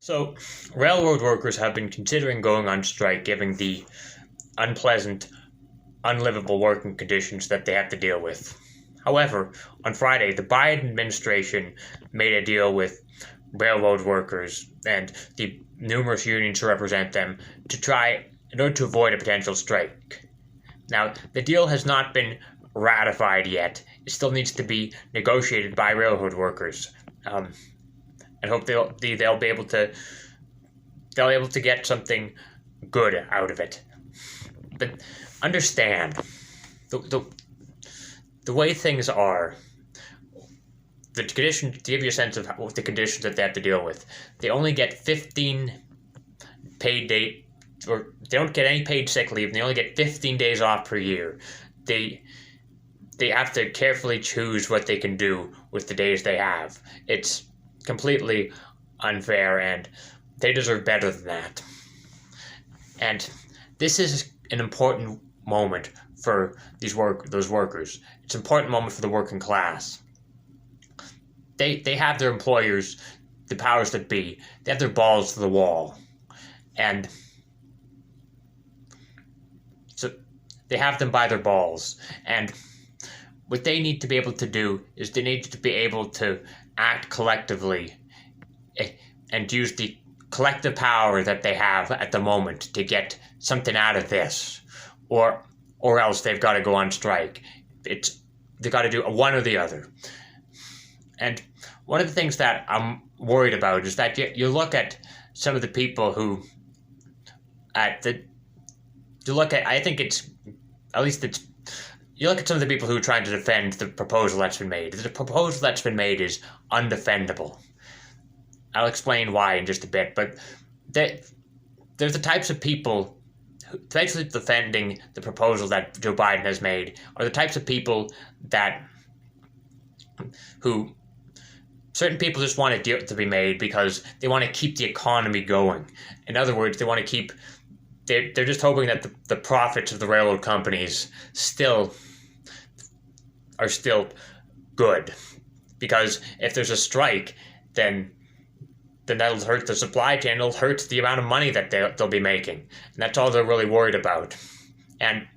So, railroad workers have been considering going on strike given the unpleasant, unlivable working conditions that they have to deal with. However, on Friday, the Biden administration made a deal with railroad workers and the numerous unions who represent them to try in order to avoid a potential strike. Now, the deal has not been ratified yet. It still needs to be negotiated by railroad workers. And hope they'll be able to get something good out of it. But understand the the, the way things are. The condition to give you a sense of the conditions that they have to deal with. They only get 15 paid day, or they don't get any paid sick leave. And they only get 15 days off per year. They they have to carefully choose what they can do with the days they have. It's completely unfair, and they deserve better than that. And this is an important moment for those workers. It's an important moment for the working class. They have their employers, the powers that be. They have their balls to the wall, and so they have them by their balls. And what they need to be able to do is they need to be able to act collectively and use the collective power that they have at the moment to get something out of this, or else they've got to go on strike. They've got to do one or the other. And one of the things that I'm worried about is that you look at some of the people who you look at I think it's at least it's you look at some of the people who are trying to defend the proposal that's been made. The proposal that's been made is undefendable. I'll explain why in just a bit, but there's the types of people who actually defending the proposal that Joe Biden has made are the types of people who certain people just want a deal to be made because they want to keep the economy going. In other words, they want to keep. They're just hoping that the profits of the railroad companies are still good, because if there's a strike, then that'll hurt the supply chain. It'll hurt the amount of money that they'll be making, and that's all they're really worried about. And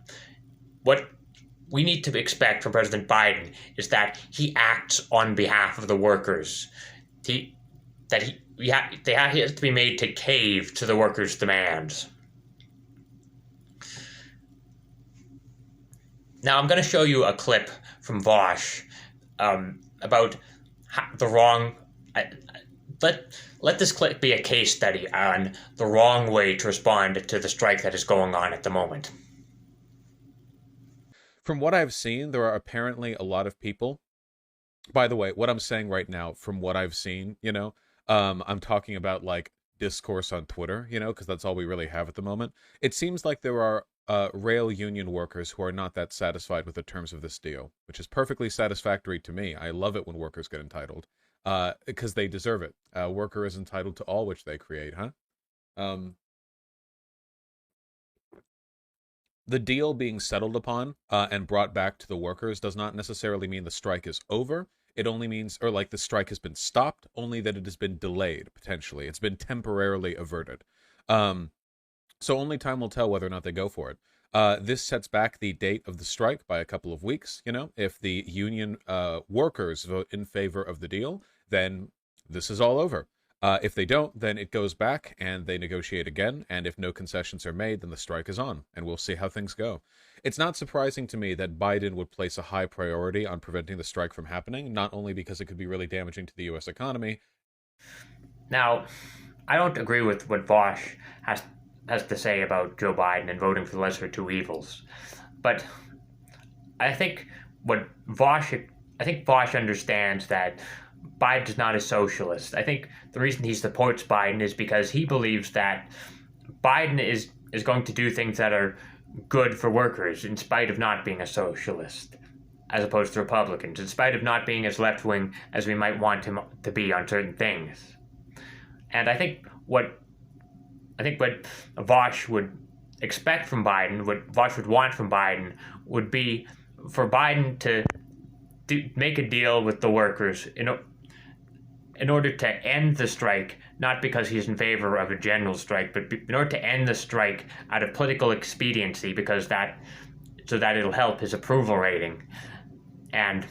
what we need to expect from President Biden is that he acts on behalf of the workers. He has to be made to cave to the workers' demands. Now I'm going to show you a clip from Vaush about the wrong. Let this clip be a case study on the wrong way to respond to the strike that is going on at the moment. From what I've seen, there are apparently a lot of people. By the way, what I'm saying right now, from what I've seen, I'm talking about like discourse on Twitter, because that's all we really have at the moment. It seems like there are rail union workers who are not that satisfied with the terms of this deal, which is perfectly satisfactory to me. I love it when workers get entitled, because they deserve it. A worker is entitled to all which they create, huh? Um, the deal being settled upon and brought back to the workers does not necessarily mean the strike is over. It only means, or like the strike has been stopped, only that it has been delayed, potentially. It's been temporarily averted. Um, so only time will tell whether or not they go for it. This sets back the date of the strike by a couple of weeks. If the union workers vote in favor of the deal, then this is all over. If they don't, then it goes back and they negotiate again. And if no concessions are made, then the strike is on, and we'll see how things go. It's not surprising to me that Biden would place a high priority on preventing the strike from happening, not only because it could be really damaging to the U.S. economy. Now, I don't agree with what Vaush has to say about Joe Biden and voting for the lesser of two evils, but I think Vaush understands that Biden's not a socialist. I think the reason he supports Biden is because he believes that Biden is going to do things that are good for workers in spite of not being a socialist, as opposed to Republicans, in spite of not being as left-wing as we might want him to be on certain things. And I think what Vaush would expect from Biden, what Vaush would want from Biden, would be for Biden to make a deal with the workers in order to end the strike not because he's in favor of a general strike, but in order to end the strike out of political expediency, because so that it'll help his approval rating, and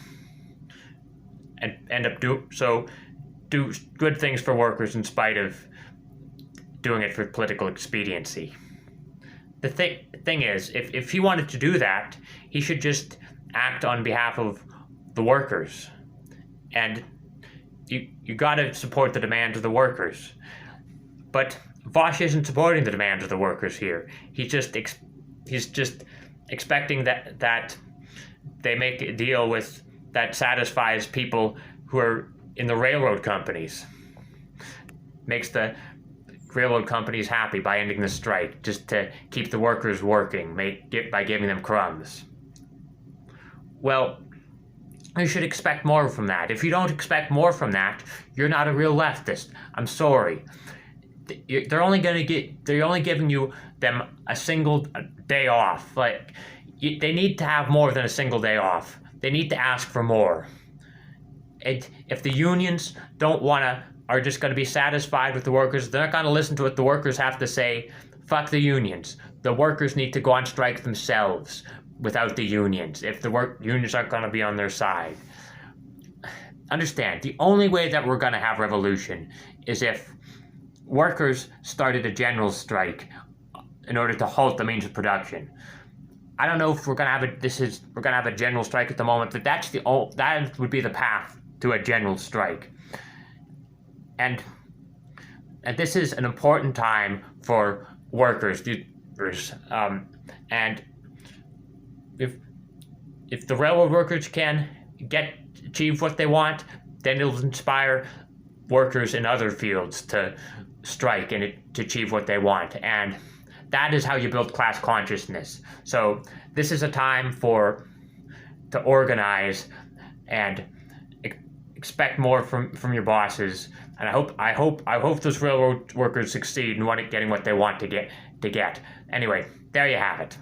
end up do good things for workers in spite of doing it for political expediency. The thing is, if he wanted to do that, he should just act on behalf of the workers. And you gotta support the demands of the workers. But Vaush isn't supporting the demands of the workers here. He's just expecting that they make a deal that satisfies people who are in the railroad companies. Makes the railroad companies happy by ending the strike, just to keep the workers working, by giving them crumbs. Well, you should expect more from that. If you don't expect more from that, you're not a real leftist. I'm sorry. They're only giving them a single day off. Like, they need to have more than a single day off. They need to ask for more. And if the unions are just going to be satisfied with the workers, they're not going to listen to what the workers have to say. Fuck the unions. The workers need to go on strike themselves without the unions, if the unions aren't going to be on their side. Understand, the only way that we're going to have revolution is if workers started a general strike in order to halt the means of production. I don't know if we're going to have a general strike at the moment, but that would be the path to a general strike. And this is an important time for workers. And if the railroad workers can achieve what they want, then it'll inspire workers in other fields to strike and to achieve what they want. And that is how you build class consciousness. So this is a time to organize and expect more from your bosses. And I hope those railroad workers succeed in getting what they want to get. Anyway, there you have it.